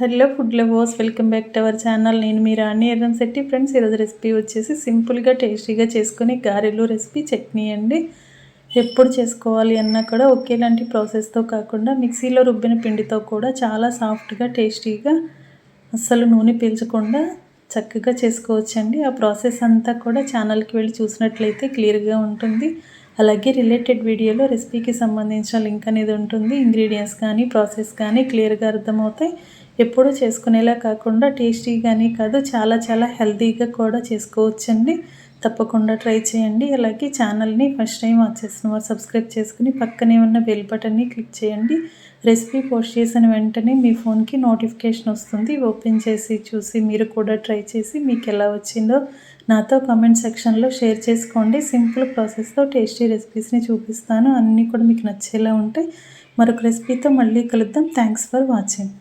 Hello food lovers, welcome back to our channel. నేను మీ రాణి Erramsetti. Friends, ఈరోజు recipe వచ్చేసి సింపుల్గా టేస్టీగా చేసుకునే గారెలు రెసిపీ చట్నీ అండి. ఎప్పుడు చేసుకోవాలి అన్నా కూడా ఒకేలాంటి ప్రాసెస్తో కాకుండా మిక్సీలో రుబ్బిన పిండితో కూడా చాలా సాఫ్ట్గా టేస్టీగా అస్సలు నూనె పీల్చకుండా చక్కగా చేసుకోవచ్చండి. ఆ ప్రాసెస్ అంతా కూడా ఛానల్కి వెళ్ళి చూసినట్లయితే క్లియర్గా ఉంటుంది. అలాగే రిలేటెడ్ వీడియోలో రెసిపీకి సంబంధించిన లింక్ అనేది ఉంటుంది. ఇంగ్రీడియంట్స్ కానీ ప్రాసెస్ కానీ క్లియర్గా అర్థమవుతాయి. ఎప్పుడూ చేసుకునేలా కాకుండా టేస్టీగానే కాదు, చాలా చాలా హెల్తీగా కూడా చేసుకోవచ్చండి. తప్పకుండా ట్రై చేయండి. అలాగే ఛానల్ని ఫస్ట్ టైం వాచ్ చేసిన వారు సబ్స్క్రైబ్ చేసుకుని పక్కనే ఉన్న బెల్ బటన్ని క్లిక్ చేయండి. రెసిపీ పోస్ట్ చేసిన వెంటనే మీ ఫోన్కి నోటిఫికేషన్ వస్తుంది. ఓపెన్ చేసి చూసి మీరు కూడా ట్రై చేసి మీకు ఎలా వచ్చిందో నాతో కామెంట్ సెక్షన్లో షేర్ చేసుకోండి. సింపుల్ ప్రాసెస్తో టేస్టీ రెసిపీస్ని చూపిస్తాను. అన్నీ కూడా మీకు నచ్చేలా ఉంటాయి. మరొక రెసిపీతో మళ్ళీ కలుద్దాం. Thanks for watching.